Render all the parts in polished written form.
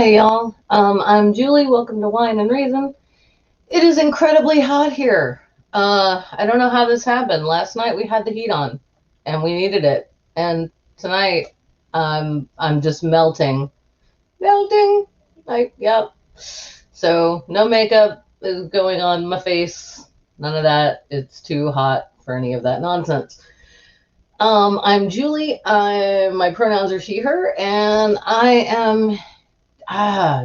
Hi, y'all. I'm Julie. Welcome to Wine and Reason. It is incredibly hot here. I don't know how this happened. Last night we had the heat on, and we needed it. And tonight, I'm just melting. Like, yep. So no makeup is going on my face. None of that. It's too hot for any of that nonsense. I'm Julie. My pronouns are she, her, and I am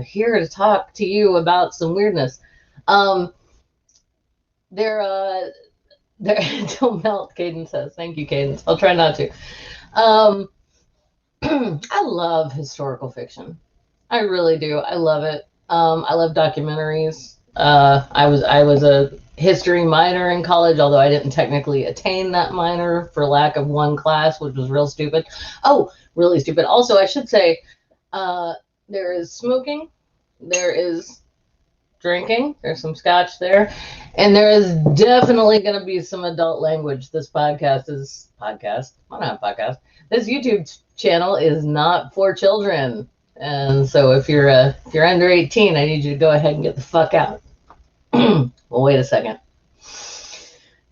here to talk to you about some weirdness. Um, there, uh, there, don't melt, Cadence says. Thank you, Cadence. I'll try not to. Um, I love historical fiction. I really do. I love it. I love documentaries. I was a history minor in college, although I didn't technically attain that minor for lack of one class, which was real stupid. Oh, really stupid. Also, I should say, uh, there is smoking, there is drinking, there's some scotch there, and there is definitely going to be some adult language. This podcast. I don't have a podcast. This YouTube channel is not for children, and so if you're under 18, I need you to go ahead and get the fuck out. Well, wait a second.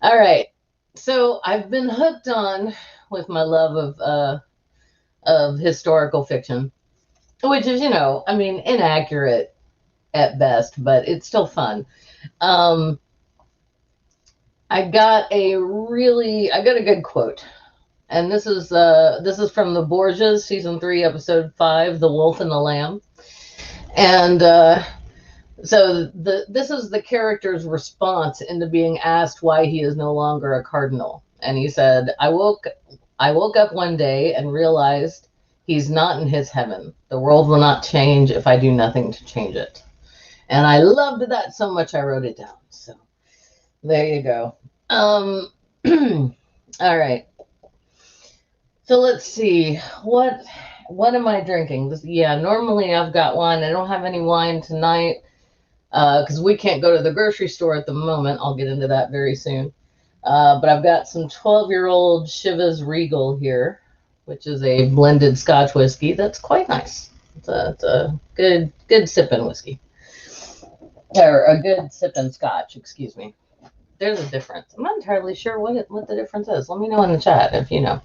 All right, so I've been hooked on with my love of historical fiction, which is, I mean, inaccurate at best, but it's still fun. Um, I got a good quote, and this is from the Borgias, season 3, episode 5, "The Wolf and the Lamb," and this is the character's response into being asked why he is no longer a cardinal, and he said, "I woke up one day and realized he's not in his heaven. The world will not change if I do nothing to change it." And I loved that so much I wrote it down. So there you go. Um, all right. So let's see. What am I drinking? Normally I've got wine. I don't have any wine tonight because we can't go to the grocery store at the moment. I'll get into that very soon. But I've got some 12-year-old Chivas Regal here, which is a blended Scotch whiskey that's quite nice. It's a good sipping whiskey. Or a good sipping scotch, excuse me. There's a difference. I'm not entirely sure what the difference is. Let me know in the chat if you know.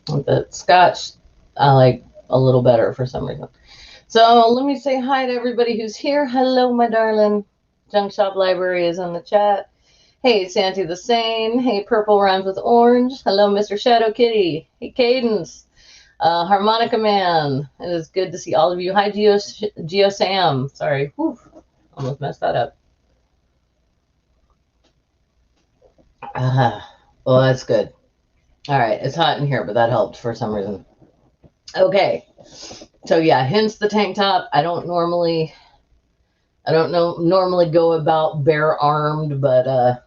The scotch I like a little better for some reason. So let me say hi to everybody who's here. Hello, my darling. Junk Shop Library is in the chat. Hey, Santi the Sane. Hey, Purple Rhymes with Orange. Hello, Mr. Shadow Kitty. Hey, Cadence. Harmonica Man, it is good to see all of you. Hi, Geo Sam. Sorry, whew, almost messed that up. Well, that's good. All right, it's hot in here, but that helped for some reason. Okay, so yeah, hence the tank top. I don't normally go about bare armed, but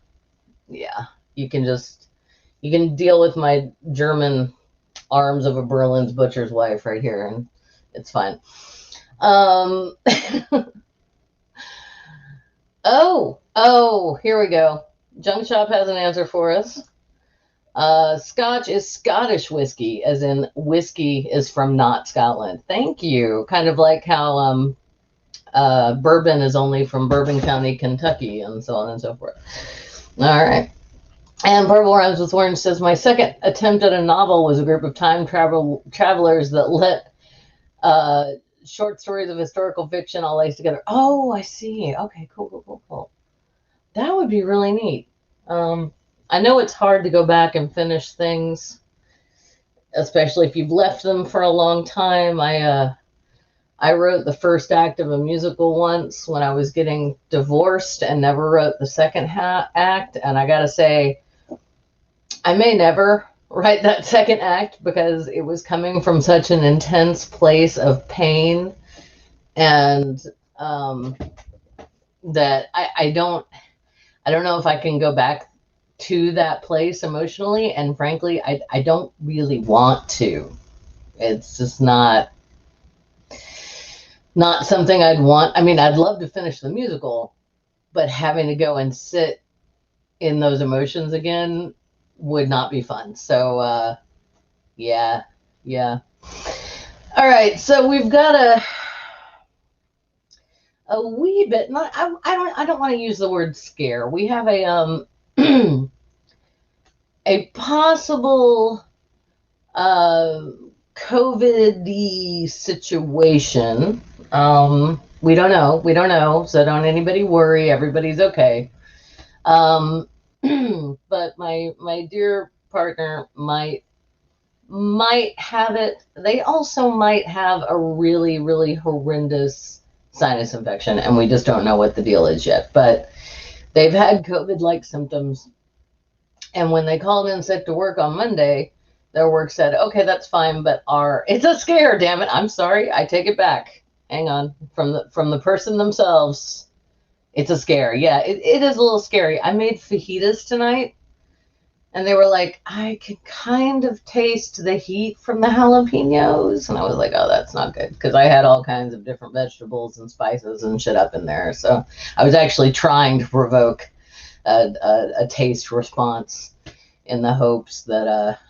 yeah, you can deal with my German arms of a Berlin's butcher's wife right here, and it's fine. Oh, here we go. Junk Shop has an answer for us. Scotch is Scottish whiskey, as in whiskey is from not Scotland. Thank you. Kind of like how bourbon is only from Bourbon County, Kentucky, and so on and so forth. All right. And Purple Rhymes with Orange says, my second attempt at a novel was a group of time travelers that let short stories of historical fiction all laced together. Oh, I see. Okay, cool. That would be really neat. I know it's hard to go back and finish things, especially if you've left them for a long time. I wrote the first act of a musical once when I was getting divorced and never wrote the second act. And I got to say, I may never write that second act because it was coming from such an intense place of pain, and that I don't know if I can go back to that place emotionally. And frankly, I don't really want to. It's just not something I'd want. I mean, I'd love to finish the musical, but having to go and sit in those emotions again would not be fun. So, yeah. All right, so we've got a wee bit. Not I don't want to use the word scare. We have a a possible uh COVID situation. We don't know. We don't know. So don't anybody worry. Everybody's okay. Um, but my dear partner might have it. They also might have a really, really horrendous sinus infection, and we just don't know what the deal is yet. But they've had COVID-like symptoms, and when they called in sick to work on Monday, their work said, "Okay, that's fine, but it's a scare. Damn it! I'm sorry. I take it back. Hang on, from the person themselves. It's a scare. Yeah, it is a little scary. I made fajitas tonight." And they were like, I can kind of taste the heat from the jalapenos. And I was like, oh, that's not good. Because I had all kinds of different vegetables and spices and shit up in there. So I was actually trying to provoke a taste response in the hopes that,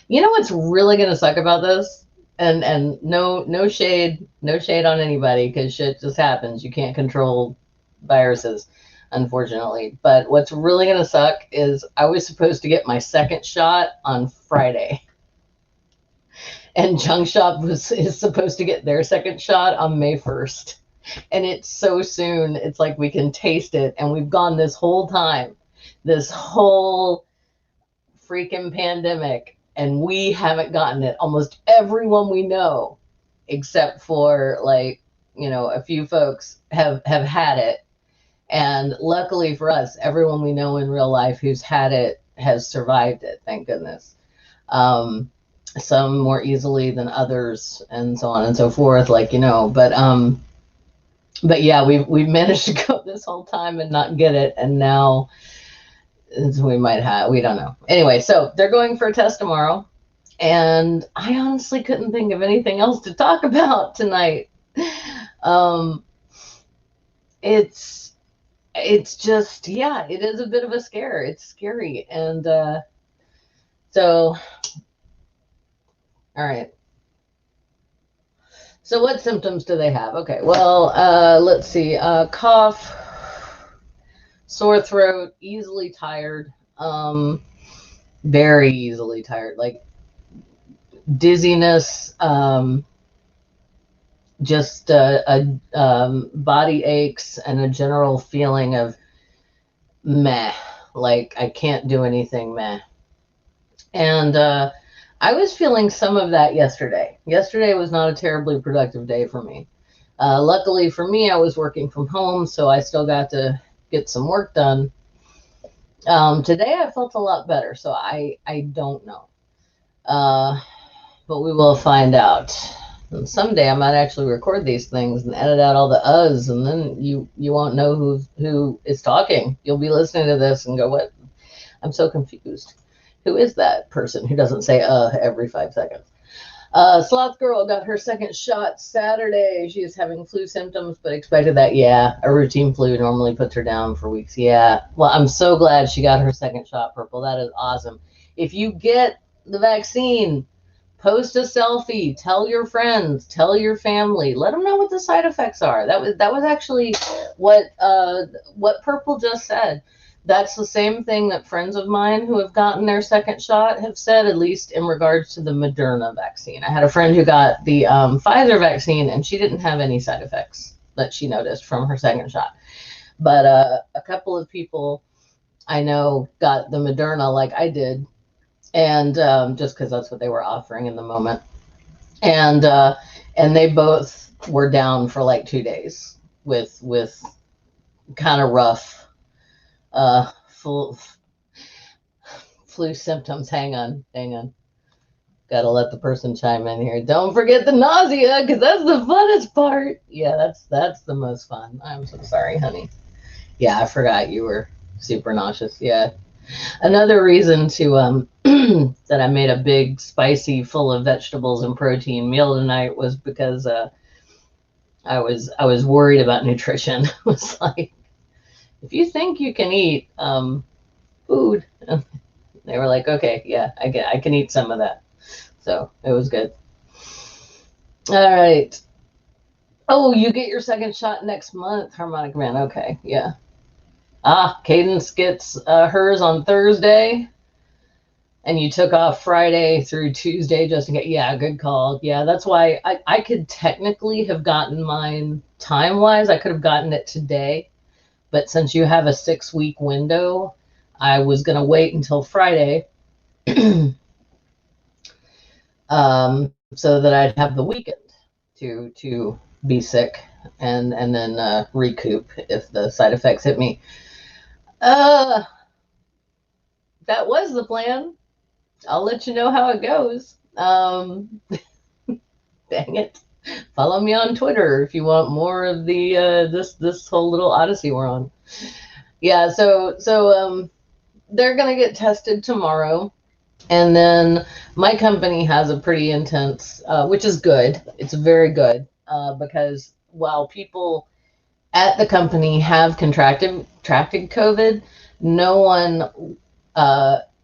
you know what's really going to suck about this? And no shade, no shade on anybody, because shit just happens. You can't control viruses, unfortunately. But what's really going to suck is I was supposed to get my second shot on Friday, and Junk Shop is supposed to get their second shot on May 1st. And it's so soon. It's like we can taste it, and we've gone this whole time, this whole freaking pandemic, and we haven't gotten it. Almost everyone we know, except for like, a few folks have had it. And luckily for us, everyone we know in real life who's had it has survived it, thank goodness. Some more easily than others, and so on and so forth, but yeah, we've managed to go this whole time and not get it, and now we don't know. Anyway, so they're going for a test tomorrow, and I honestly couldn't think of anything else to talk about tonight. Um, it's just, yeah, it is a bit of a scare. It's scary, and so, all right. So what symptoms do they have? Okay, well, let's see. Cough, sore throat, easily tired, very easily tired, like dizziness, just body aches, and a general feeling of meh, like I can't do anything, meh. And I was feeling some of that yesterday. Yesterday was not a terribly productive day for me. Luckily for me, I was working from home, so I still got to get some work done. Today I felt a lot better, so I don't know. But we will find out. And someday I might actually record these things and edit out all the uhs, and then you won't know who is talking. You'll be listening to this and go, what? I'm so confused. Who is that person who doesn't say every 5 seconds? Sloth Girl got her second shot Saturday. She is having flu symptoms, but expected that. Yeah, a routine flu normally puts her down for weeks. Yeah. Well, I'm so glad she got her second shot, Purple. That is awesome. If you get the vaccine, post a selfie, tell your friends, tell your family, let them know what the side effects are. That was actually what Purple just said. That's the same thing that friends of mine who have gotten their second shot have said, at least in regards to the Moderna vaccine. I had a friend who got the Pfizer vaccine, and she didn't have any side effects that she noticed from her second shot. But a couple of people I know got the Moderna like I did, and just because that's what they were offering in the moment. And they both were down for like 2 days with kind of rough flu symptoms. Hang on. Gotta let the person chime in here. Don't forget the nausea, because that's the funnest part. Yeah, that's the most fun. I'm so sorry, honey. Yeah, I forgot you were super nauseous. Yeah. Another reason to that I made a big, spicy, full of vegetables and protein meal tonight was because I was worried about nutrition. It was like, if you think you can eat food, they were like, okay, yeah, I can eat some of that. So it was good. All right. Oh, you get your second shot next month, Harmonic Man. Okay, yeah. Cadence gets hers on Thursday, and you took off Friday through Tuesday just to get. Yeah, good call. Yeah, that's why I could technically have gotten mine time-wise. I could have gotten it today, but since you have a 6-week window, I was going to wait until Friday so that I'd have the weekend to be sick and then recoup if the side effects hit me. Uh, that was the plan. I'll let you know how it goes. Dang it. Follow me on Twitter if you want more of the this whole little odyssey we're on. Yeah, so they're gonna get tested tomorrow. And then my company has a pretty intense, which is good. It's very good because while people at the company have contracted COVID, no one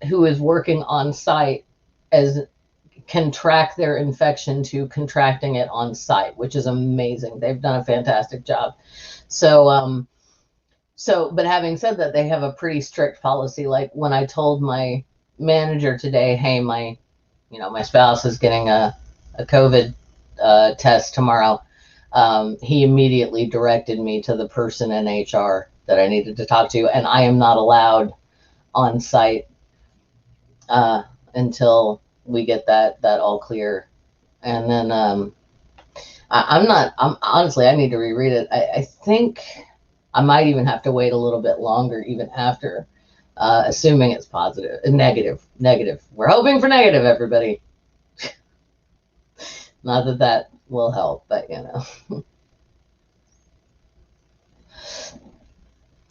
who is working on site as can track their infection to contracting it on site, which is amazing. They've done a fantastic job. But having said that, they have a pretty strict policy. Like when I told my manager today, hey, my spouse is getting a COVID test tomorrow. He immediately directed me to the person in HR that I needed to talk to, and I am not allowed on site until we get that all clear. And then I'm honestly, I need to reread it. I think I might even have to wait a little bit longer, even after, assuming it's positive, negative. We're hoping for negative, everybody. Not that that will help, but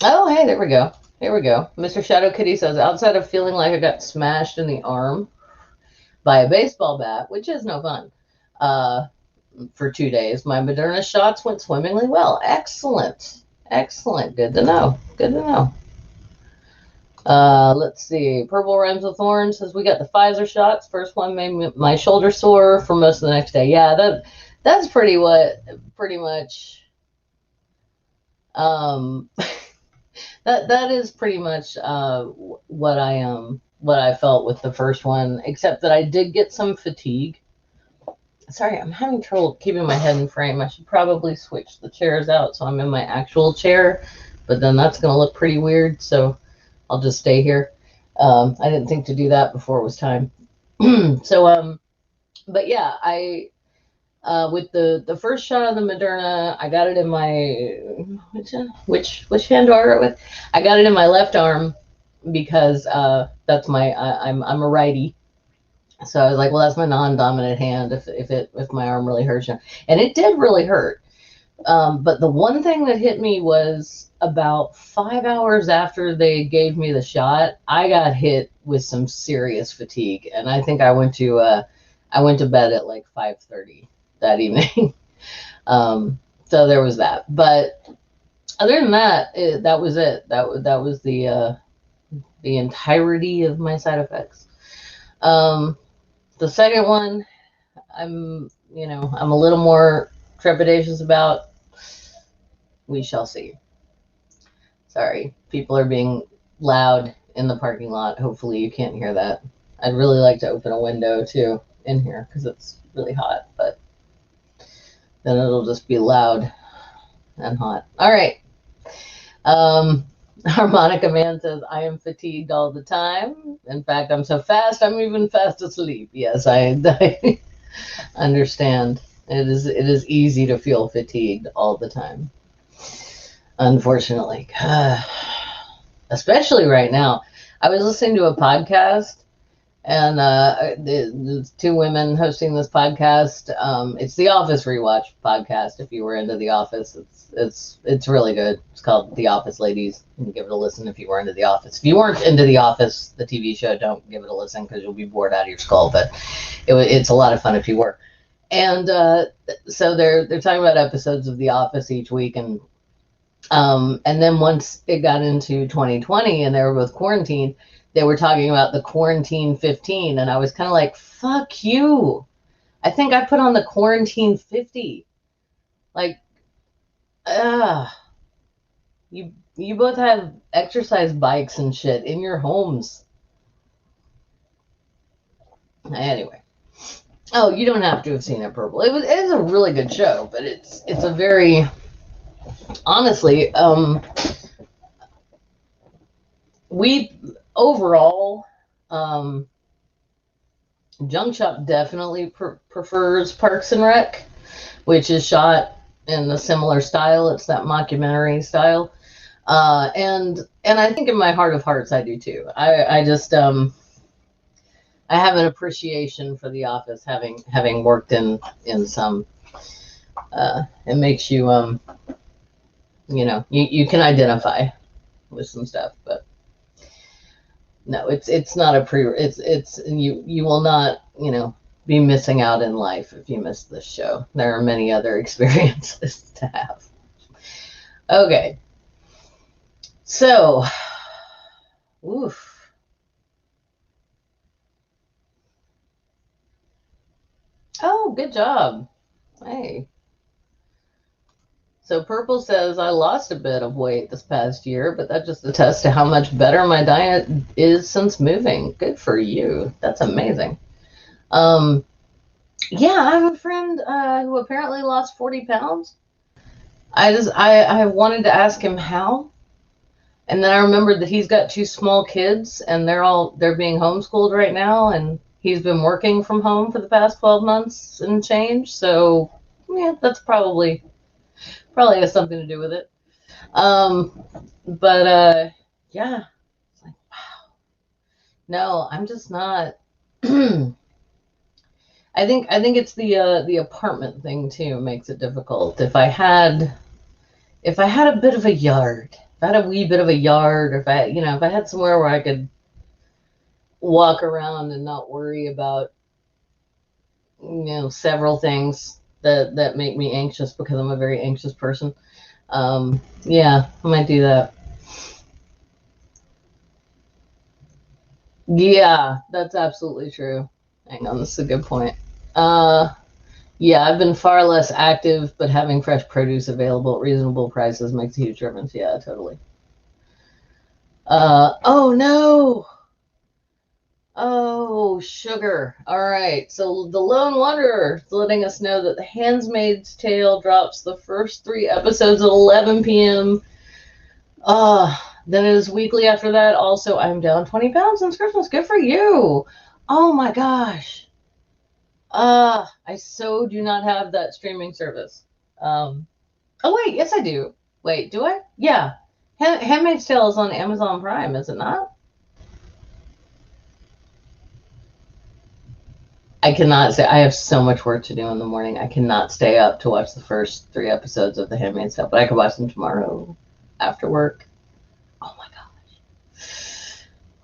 Oh, hey, there we go. Here we go. Mr. Shadow Kitty says, outside of feeling like I got smashed in the arm by a baseball bat, which is no fun, for 2 days, my Moderna shots went swimmingly well. Excellent. Good to know. Let's see. Purple Rhymes with Thorns says, we got the Pfizer shots. First one made my shoulder sore for most of the next day. Yeah, that's pretty much that is pretty much what I felt with the first one, except that I did get some fatigue. Sorry, I'm having trouble keeping my head in frame. I should probably switch the chairs out so I'm in my actual chair, but then that's going to look pretty weird, so I'll just stay here. I didn't think to do that before it was time. But yeah, with the first shot of the Moderna, I got it in my, which hand do I write with? I got it in my left arm because that's I'm a righty. So I was like, well, that's my non-dominant hand if my arm really hurts. And it did really hurt. But the one thing that hit me was about 5 hours after they gave me the shot, I got hit with some serious fatigue. And I think I went to bed at like 5:30 that evening. So there was that. But other than that, that was it. That was the entirety of my side effects. The second one, I'm a little more trepidatious about. We shall see. Sorry, people are being loud in the parking lot. Hopefully you can't hear that. I'd really like to open a window too in here because it's really hot, but then it'll just be loud and hot. All right. Harmonica Man says, I am fatigued all the time. In fact, I'm so fast, I'm even fast asleep. Yes, I understand. It is easy to feel fatigued all the time. Unfortunately. Especially right now. I was listening to a podcast, and the two women hosting this podcast. It's the Office Rewatch podcast. If you were into The Office, it's really good. It's called The Office Ladies. You can give it a listen if you were into The Office. If you weren't into The Office, the TV show, don't give it a listen because you'll be bored out of your skull. But it's a lot of fun if you were. And so they're talking about episodes of The Office each week, and then once it got into 2020 and they were both quarantined, they were talking about the quarantine 15, and I was kind of like, fuck you. I think I put on the quarantine 50. Like, you both have exercise bikes and shit in your homes. Anyway. Oh, you don't have to have seen it, Purple. It is a really good show, but it's a very, honestly, we overall, Junk Shop definitely prefers Parks and Rec, which is shot in a similar style. It's that mockumentary style. And I think in my heart of hearts, I do too. I just, I have an appreciation for The Office, having worked in some. It makes you, you can identify with some stuff, but no, it's not a it's you will not, be missing out in life if you miss this show. There are many other experiences to have. Okay. So, oof. Oh, good job. Hey. So Purple says, I lost a bit of weight this past year, but that just attests to how much better my diet is since moving. Good for you. That's amazing. Yeah, I have a friend who apparently lost 40 pounds. I wanted to ask him how. And then I remembered that he's got two small kids, and they're being homeschooled right now, and he's been working from home for the past 12 months and change. So yeah, that's probably has something to do with it. But yeah, it's like, wow. No, I'm just not. I think it's the apartment thing too makes it difficult. If I had a bit of a yard, if I had a wee bit of a yard, or if I had somewhere where I could walk around and not worry about, several things that make me anxious, because I'm a very anxious person. Yeah, I might do that. Yeah, that's absolutely true. Hang on, this is a good point. Yeah, I've been far less active, but having fresh produce available at reasonable prices makes a huge difference. Yeah, totally. Oh no. Oh, sugar. All right. So the Lone Wanderer is letting us know that The Handmaid's Tale drops the first 3 episodes at 11 p.m. Then it is weekly after that. Also, I'm down 20 pounds since Christmas. Good for you. Oh my gosh. I so do not have that streaming service. Oh wait, yes I do. Wait, do I? Yeah. Handmaid's Tale is on Amazon Prime, is it not? I cannot say, I have so much work to do in the morning. I cannot stay up to watch the first 3 episodes of The Handmaid's Tale, but I could watch them tomorrow after work. Oh my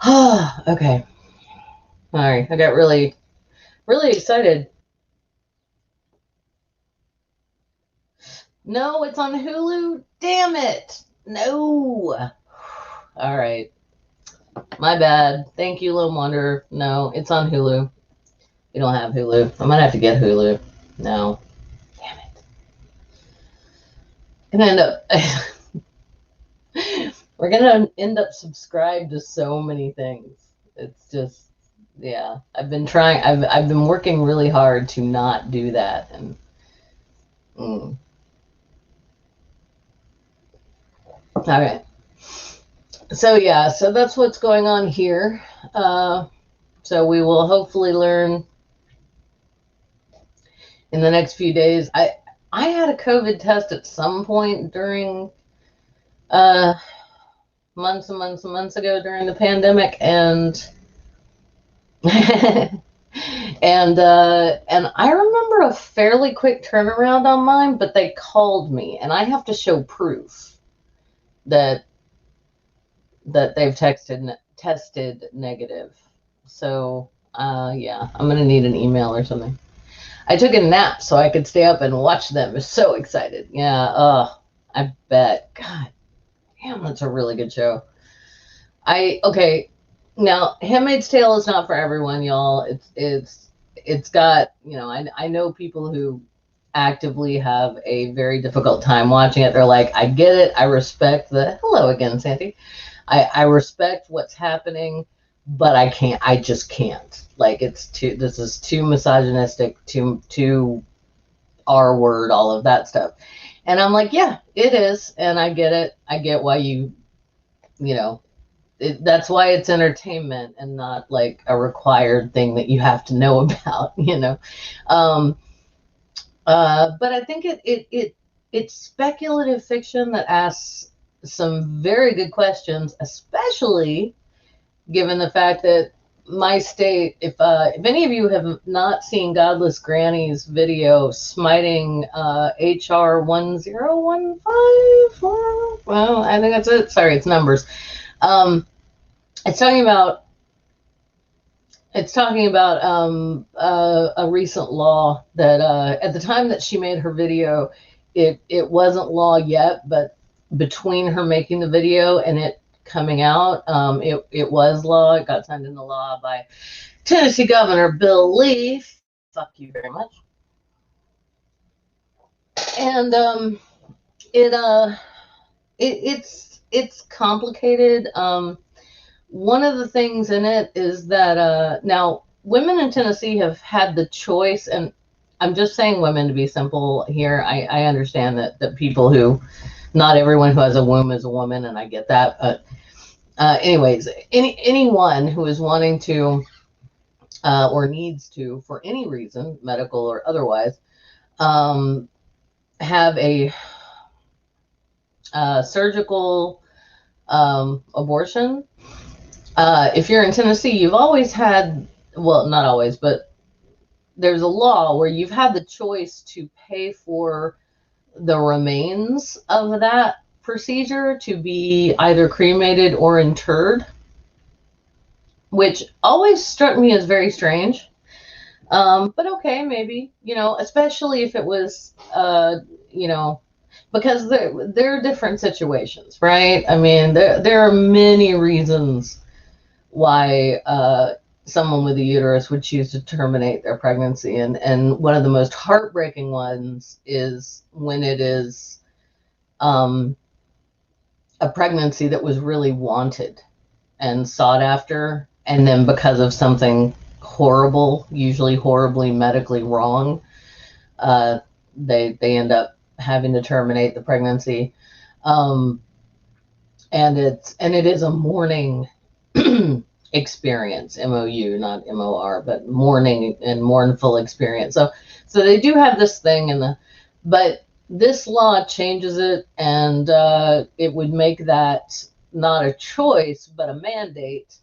gosh. Okay. All right. I got really, really excited. No, it's on Hulu. Damn it. No. All right. My bad. Thank you, Lone Wanderer. No, it's on Hulu. You don't have Hulu. I might have to get Hulu. No. Damn it. Gonna end up we're gonna end up subscribed to so many things. It's just, yeah. I've been working really hard to not do that, and all right. So yeah, so that's what's going on here. So we will hopefully learn in the next few days. I had a COVID test at some point during months and months and months ago during the pandemic, and and I remember a fairly quick turnaround on mine, but they called me, and I have to show proof that they've tested negative. So yeah, I'm gonna need an email or something. I took a nap so I could stay up and watch them. I was so excited. Yeah, I bet. God damn, that's a really good show. Okay. Now, Handmaid's Tale is not for everyone, y'all. It's got, I know people who actively have a very difficult time watching it. They're like, I get it. I respect the hello again, Sandy. I respect what's happening, but I just can't. Like, this is too misogynistic, too R word, all of that stuff. And I'm like, yeah, it is. And I get it. I get why you know, that's why it's entertainment and not like a required thing that you have to know about. Um, but I think it's speculative fiction that asks some very good questions, especially given the fact that my state, if any of you have not seen Godless Granny's video smiting HR 1015, well, I think that's it. Sorry, it's numbers. Um, it's talking about a recent law that at the time that she made her video, it wasn't law yet, but between her making the video and it coming out, it was law. It got signed into law by Tennessee Governor Bill Lee. Fuck you very much. And it it's complicated. One of the things in it is that now women in Tennessee have had the choice, and I'm just saying women to be simple here. I understand that people who, not everyone who has a womb is a woman, and I get that. But anyways, anyone who is wanting to or needs to, for any reason, medical or otherwise, have a surgical abortion. If you're in Tennessee, you've always had, well, not always, but there's a law where you've had the choice to pay for the remains of that procedure to be either cremated or interred, which always struck me as very strange. But okay, maybe, especially if it was, because there are different situations, right? I mean, there are many reasons why someone with a uterus would choose to terminate their pregnancy. And one of the most heartbreaking ones is when it is a pregnancy that was really wanted and sought after. And then because of something horrible, usually horribly medically wrong, they end up having to terminate the pregnancy. And it is a mourning experience, MOU, not MOR, but mourning and mournful experience. So they do have this thing, but this law changes it, and it would make that not a choice but a mandate.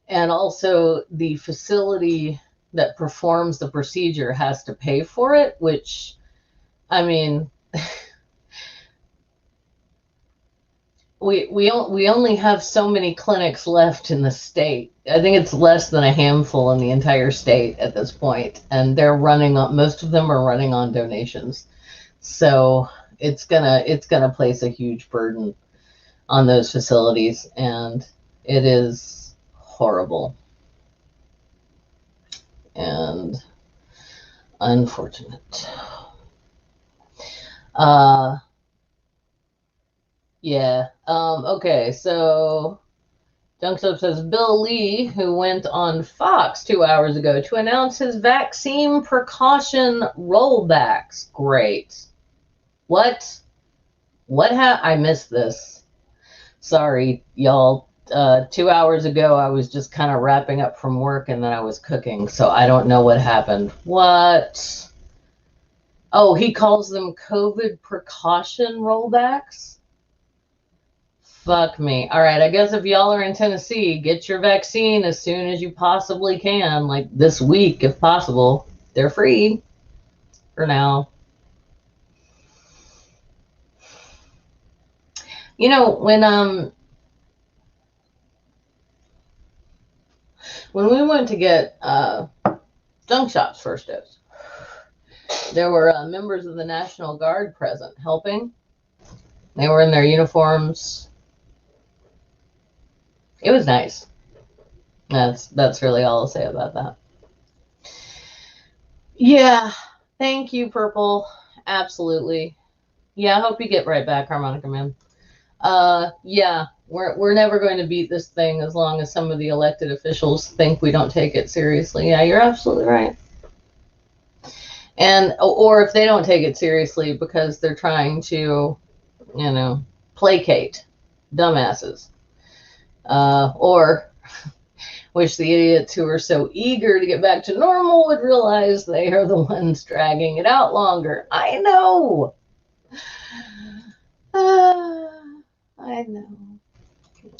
And also the facility that performs the procedure has to pay for it, which, I mean, we only have so many clinics left in the state. I think it's less than a handful in the entire state at this point, and they're running on, most of them are running on donations. So it's gonna place a huge burden on those facilities, and it is horrible and unfortunate. Yeah. Okay, so Junksup says Bill Lee, who went on Fox 2 hours ago to announce his vaccine precaution rollbacks. Great. What? I missed this. Sorry, y'all. 2 hours ago, I was just kind of wrapping up from work, and then I was cooking, so I don't know what happened. What? Oh, he calls them COVID precaution rollbacks? Fuck me. All right, I guess if y'all are in Tennessee, get your vaccine as soon as you possibly can, like this week if possible. They're free for now. When we went to get Junk Shop's first dose, there were members of the National Guard present helping. They were in their uniforms. It was nice. That's really all I'll say about that. Yeah. Thank you, Purple. Absolutely. Yeah, I hope you get right back, Harmonica Man. Yeah, we're never going to beat this thing as long as some of the elected officials think we don't take it seriously. Yeah, you're absolutely right. And or if they don't take it seriously because they're trying to, placate dumbasses. Or wish the idiots who are so eager to get back to normal would realize they are the ones dragging it out longer. I know. I know.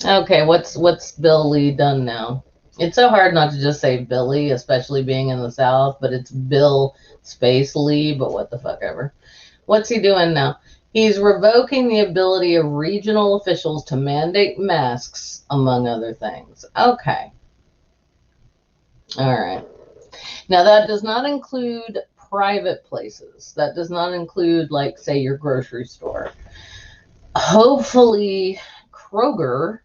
Okay, what's Billy done now? It's so hard not to just say Billy, especially being in the South, but it's Bill Space Lee, but what the fuck ever. What's he doing now? He's revoking the ability of regional officials to mandate masks, among other things. Okay. All right. Now, that does not include private places. That does not include, like, say, your grocery store. Hopefully, Kroger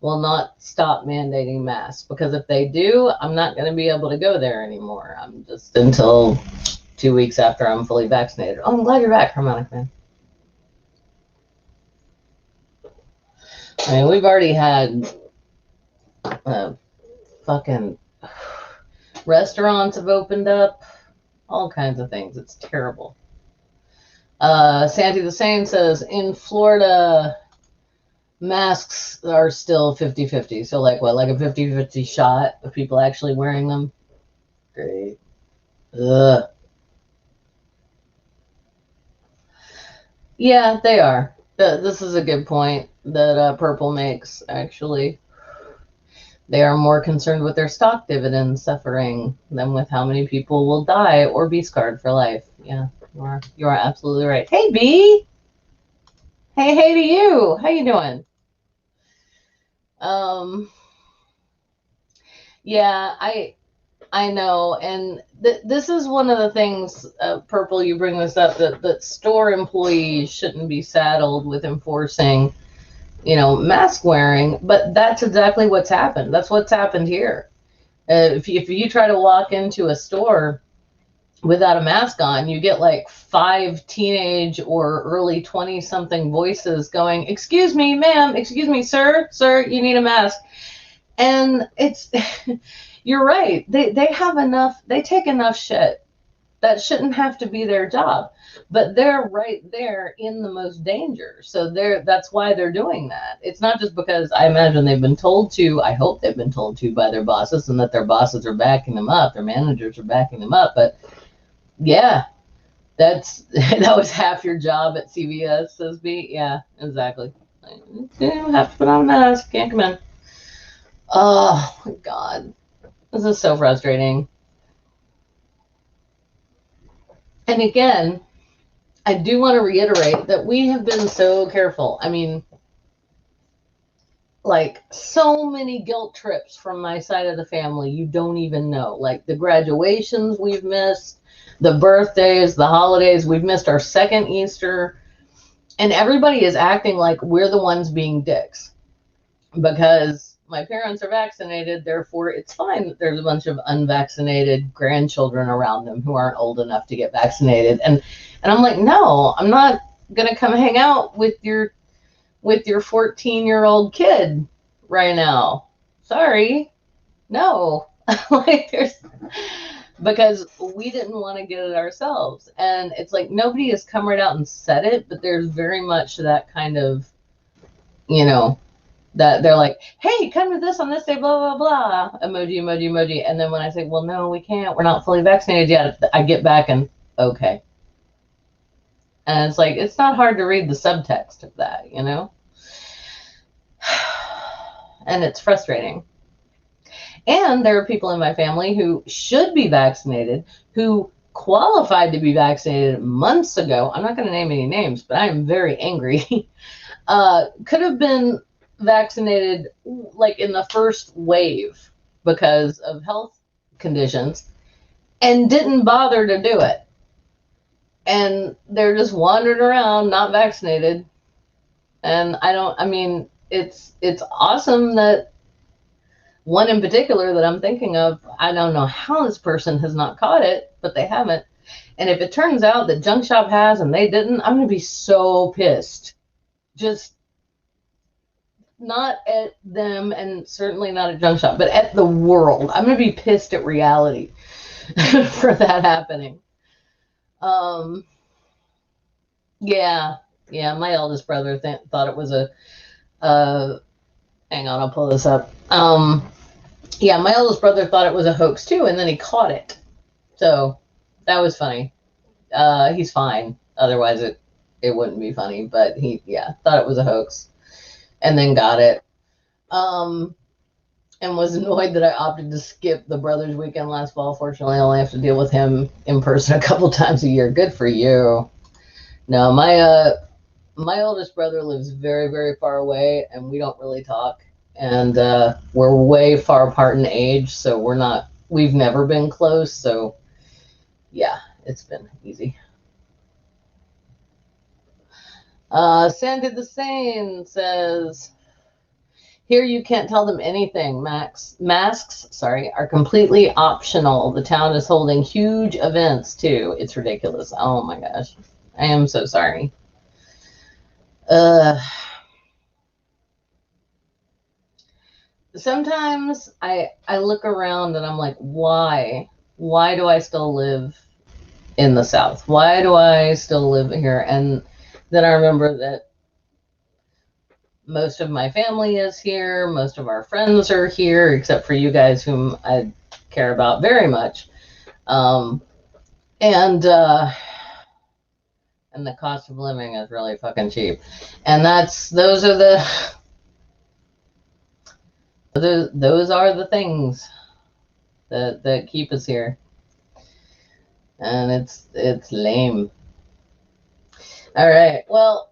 will not stop mandating masks, because if they do, I'm not going to be able to go there anymore. I'm just until 2 weeks after I'm fully vaccinated. Oh, I'm glad you're back, Harmonica Man. I mean, we've already had fucking restaurants have opened up, all kinds of things. It's terrible. Sandy the Sane says, in Florida, masks are still 50-50. So like what, like a 50-50 shot of people actually wearing them? Great. Ugh. Yeah, they are. This is a good point that Purple makes, actually. They are more concerned with their stock dividend suffering than with how many people will die or be scarred for life. Yeah, you are absolutely right. Hey, B. Hey to you. How you doing? Yeah, I know, and this is one of the things, Purple. You bring this up, that store employees shouldn't be saddled with enforcing, mask wearing, but that's exactly what's happened. That's what's happened here. If you try to walk into a store without a mask on, you get like 5 teenage or early 20 something voices going, "Excuse me, ma'am, excuse me, sir, you need a mask." And it's, you're right. They have enough, they take enough shit that shouldn't have to be their job, but they're right there in the most danger. So that's why they're doing that. It's not just because, I imagine they've been told to, I hope they've been told to by their bosses, and that their bosses are backing them up, their managers are backing them up. But yeah, that was half your job at CVS, says B. Yeah, exactly. You have to put on a mask, can't come in. Oh my God, this is so frustrating. And again, I do want to reiterate that we have been so careful. I mean, like, so many guilt trips from my side of the family, you don't even know. Like the graduations we've missed, the birthdays, the holidays, we've missed our second Easter, and everybody is acting like we're the ones being dicks because my parents are vaccinated, therefore it's fine that there's a bunch of unvaccinated grandchildren around them who aren't old enough to get vaccinated. And I'm like, no, I'm not gonna come hang out with your 14-year-old kid right now. Sorry. No. Like, because we didn't want to get it ourselves. And it's like, nobody has come right out and said it, but there's very much that kind of, that they're like, hey, come to this on this day, blah, blah, blah, emoji. And then when I say, well, no, we can't, we're not fully vaccinated yet, I get back and, okay. And it's like, it's not hard to read the subtext of that, And it's frustrating. And there are people in my family who should be vaccinated, who qualified to be vaccinated months ago. I'm not going to name any names, but I am very angry. Could have been vaccinated like in the first wave because of health conditions and didn't bother to do it. And they're just wandering around not vaccinated. And it's awesome that One in particular that I'm thinking of, I don't know how this person has not caught it, but they haven't. And if it turns out that Junk Shop has and they didn't, I'm going to be so pissed. Just not at them and certainly not at Junk Shop, but at the world. I'm going to be pissed at reality for that happening. Yeah, my eldest brother thought it was hang on, I'll pull this up. Yeah, my eldest brother thought it was a hoax too, and then he caught it. So that was funny. He's fine. Otherwise, it wouldn't be funny. But he, thought it was a hoax, and then got it. And was annoyed that I opted to skip the brothers' weekend last fall. Fortunately, I only have to deal with him in person a couple times a year. Good for you. No, my oldest brother lives very, very far away, and we don't really talk. And we're way far apart in age, so we've never been close. So yeah, it's been easy. Sandy the Sane says, here you can't tell them anything. Masks, are completely optional. The town is holding huge events too. It's ridiculous. Oh my gosh. I am so sorry. Sometimes I look around and I'm like, why do I still live in the South? Why do I still live here? And then I remember that most of my family is here, most of our friends are here, except for you guys whom I care about very much. And the cost of living is really fucking cheap. And those are the things that keep us here. And it's lame. All right. Well,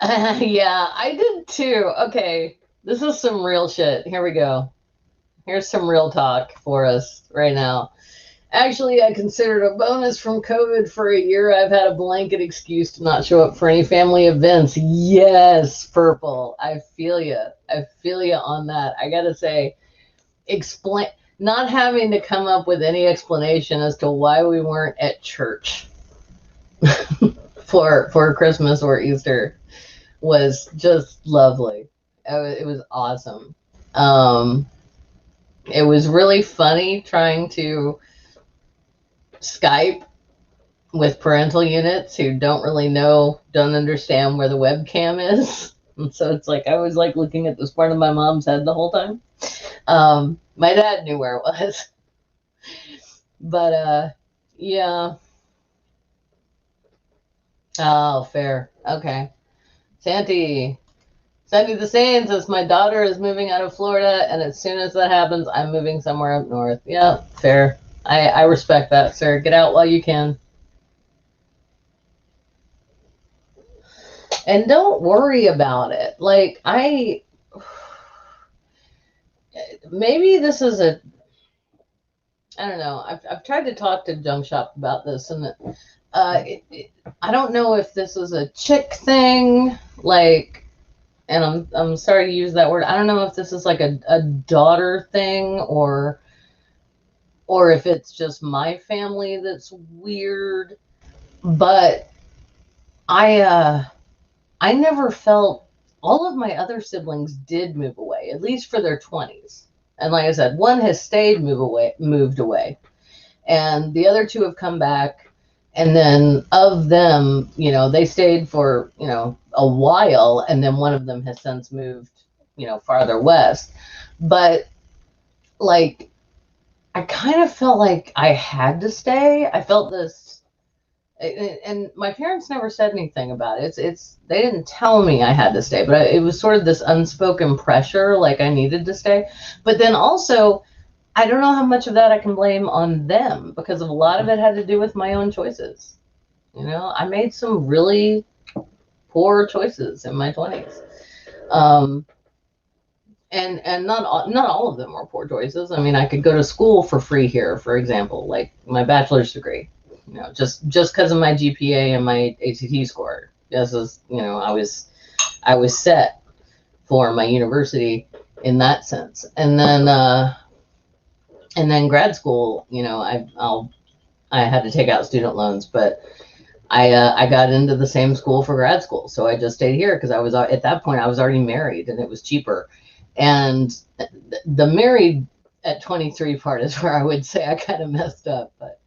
yeah, I did too. Okay. This is some real shit. Here we go. Here's some real talk for us right now. Actually, I considered a bonus from COVID for a year. I've had a blanket excuse to not show up for any family events. Yes, Purple. I feel you. I feel you on that. I got to say, not having to come up with any explanation as to why we weren't at church for Christmas or Easter was just lovely. It was awesome. It was really funny trying to Skype with parental units who don't understand where the webcam is. And so it's like I was like looking at this part of my mom's head the whole time. My dad knew where it was. But yeah. Oh, fair. Okay. Sandy the Sane says, my daughter is moving out of Florida, and as soon as that happens, I'm moving somewhere up north. Yeah, fair. I respect that, sir. Get out while you can. And don't worry about it. Like, maybe this is I don't know. I've tried to talk to Junk Shop about this, and I don't know if this is a chick thing, like, and I'm sorry to use that word. I don't know if this is like a daughter thing or if it's just my family that's weird. But I never felt, all of my other siblings did move away, at least for their 20s. And like I said, one has moved away. And the other two have come back. And then of them, they stayed for, a while. And then one of them has since moved, farther west. But like, I kind of felt like I had to stay. I felt this, and my parents never said anything about it. They didn't tell me I had to stay, but it was sort of this unspoken pressure, like I needed to stay. But then also, I don't know how much of that I can blame on them, because a lot of it had to do with my own choices. I made some really poor choices in my 20s. And not all of them were poor choices. I mean, I could go to school for free here, for example, like my bachelor's degree, just because of my GPA and my ACT score. Just as, I was set for my university in that sense. And then grad school, I had to take out student loans, but I got into the same school for grad school. So I just stayed here because I was, at that point, I was already married and it was cheaper. And the married at 23 part is where I would say I kind of messed up, but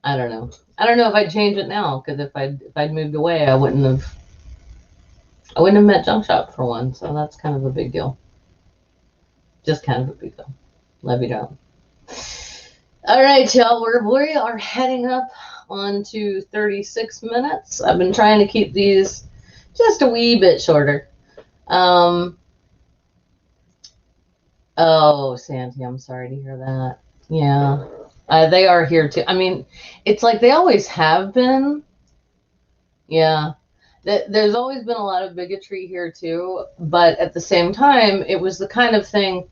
I don't know. I don't know if I'd change it now, because if I'd moved away, I wouldn't have met Junk Shop for one. So that's kind of a big deal. Just kind of a big deal. Love you down. All right, y'all, we are heading up on to 36 minutes. I've been trying to keep these just a wee bit shorter. Oh, Sandy, I'm sorry to hear that. Yeah, they are here too. I mean, it's like they always have been. Yeah, there's always been a lot of bigotry here too, but at the same time, it was the kind of thing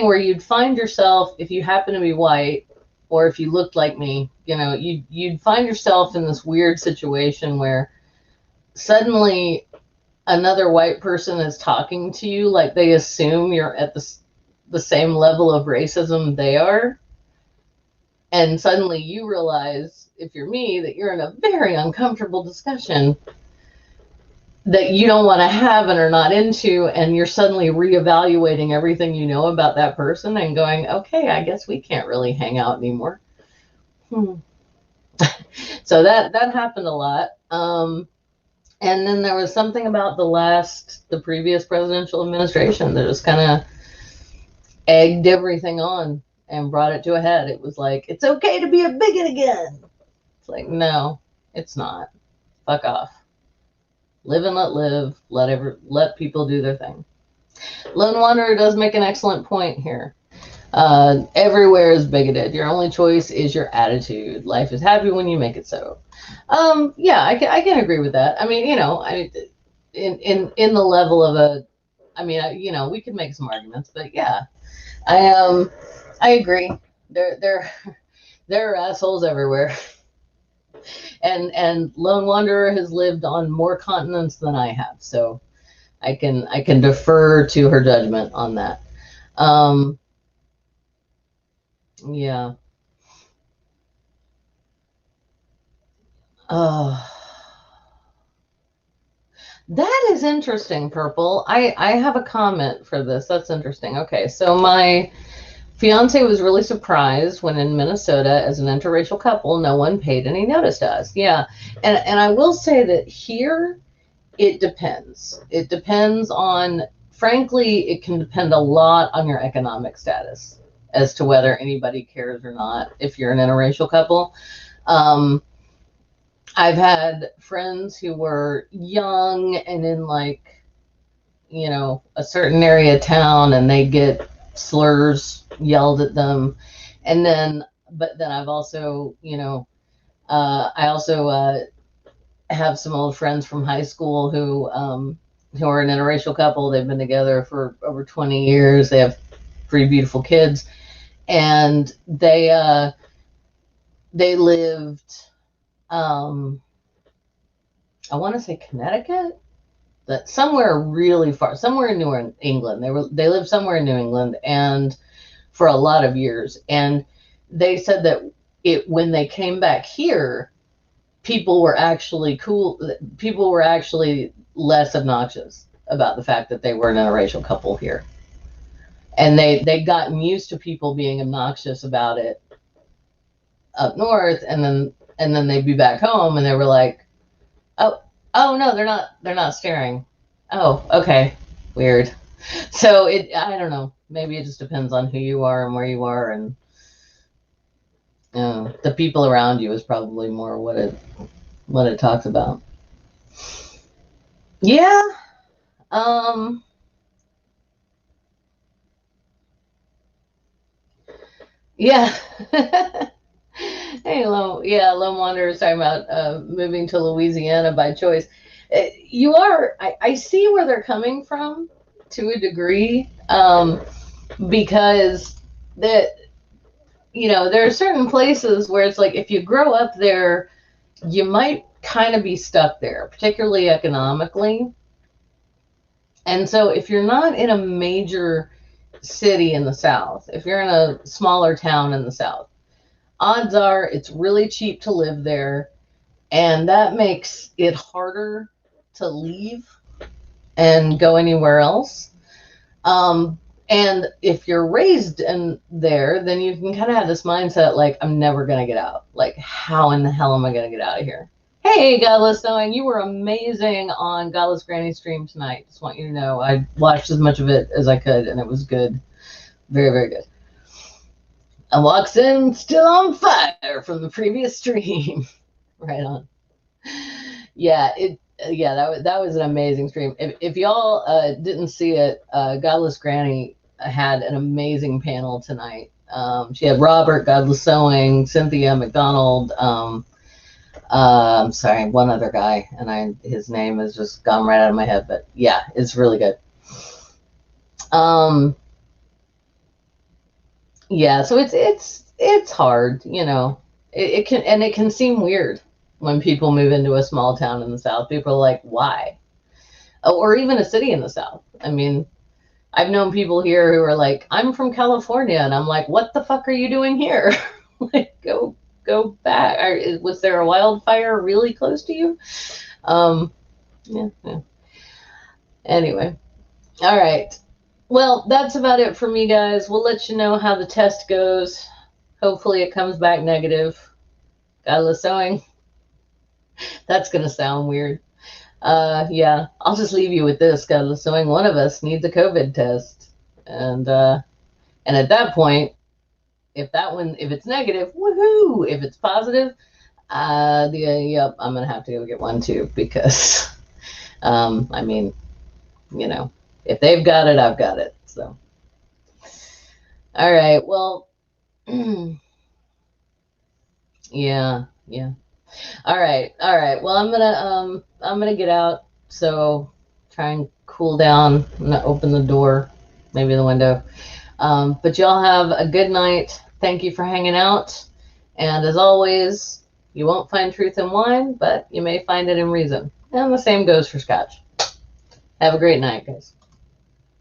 where you'd find yourself, if you happen to be white, or if you looked like me, you'd find yourself in this weird situation where suddenly another white person is talking to you like they assume you're at the same level of racism they are. And suddenly you realize, if you're me, that you're in a very uncomfortable discussion that you don't want to have and are not into, and you're suddenly reevaluating everything you know about that person and going, okay, I guess we can't really hang out anymore. So that happened a lot. And then there was something about the previous presidential administration that just kind of egged everything on and brought it to a head. It was like, it's okay to be a bigot again. It's like, no, it's not. Fuck off. Live and let live. Let people do their thing. Lone Wanderer does make an excellent point here. Everywhere is bigoted. Your only choice is your attitude. Life is happy when you make it so. Yeah, I can agree with that. I mean, in the level of we could make some arguments, but yeah, I agree. There are assholes everywhere. And Lone Wanderer has lived on more continents than I have, so I can defer to her judgment on that. Yeah. That is interesting, Purple. I have a comment for this. That's interesting. Okay, so my fiance was really surprised when in Minnesota, as an interracial couple, no one paid any notice to us. Yeah, and I will say that here, it depends. It depends on, frankly, it can depend a lot on your economic status as to whether anybody cares or not if you're an interracial couple. I've had friends who were young and in a certain area of town, and they get slurs yelled at them. But then I've also, I also have some old friends from high school who are an interracial couple. They've been together for over 20 years. They have 3 beautiful kids, and they lived, I want to say Connecticut, that somewhere really far, somewhere in New England. They lived somewhere in New England, and for a lot of years. And they said that when they came back here, people were actually cool. People were actually less obnoxious about the fact that they were an interracial couple here. And they'd gotten used to people being obnoxious about it up north, and then they'd be back home and they were like, oh no, they're not staring. Oh, okay. Weird. So I don't know. Maybe it just depends on who you are and where you are, and the people around you is probably more what it talks about. Yeah. Yeah. Hey, Lone Wanderer is talking about moving to Louisiana by choice. You are. I see where they're coming from to a degree, because there are certain places where it's like, if you grow up there, you might kind of be stuck there, particularly economically. And so if you're not in a major city in the South, if you're in a smaller town in the South, odds are it's really cheap to live there. And that makes it harder to leave and go anywhere else. Um, and if you're raised in there, then you can kind of have this mindset like, I'm never going to get out. Like, how in the hell am I going to get out of here? Hey, Godless Knowing, you were amazing on Godless Granny stream tonight. Just want you to know I watched as much of it as I could, and it was good. Very, very good. And walks in still on fire from the previous stream. Right on. Yeah, that was an amazing stream. If y'all didn't see it, Godless Granny had an amazing panel tonight. She had Robert, Godless Sewing, Cynthia McDonald. I'm sorry, one other guy, and his name has just gone right out of my head. But yeah, it's really good. Yeah, so it's hard, you know. It can seem weird when people move into a small town in the South. People are like, why? Or even a city in the South. I mean, I've known people here who are like, I'm from California, and I'm like, what the fuck are you doing here? Like, go back. Was there a wildfire really close to you? Yeah. Anyway, all right. Well, that's about it for me, guys. We'll let you know how the test goes. Hopefully it comes back negative. Godless Sewing. That's going to sound weird. Yeah, I'll just leave you with this, Godless Sewing. One of us needs a COVID test. And at that point, if it's negative, woohoo! If it's positive, yep, I'm going to have to go get one too, because, I mean, you know, if they've got it, I've got it. So, all right, well, yeah. All right. Well, I'm gonna get out. So try and cool down. I'm gonna open the door, maybe the window. But y'all have a good night. Thank you for hanging out. And as always, you won't find truth in wine, but you may find it in reason. And the same goes for scotch. Have a great night, guys.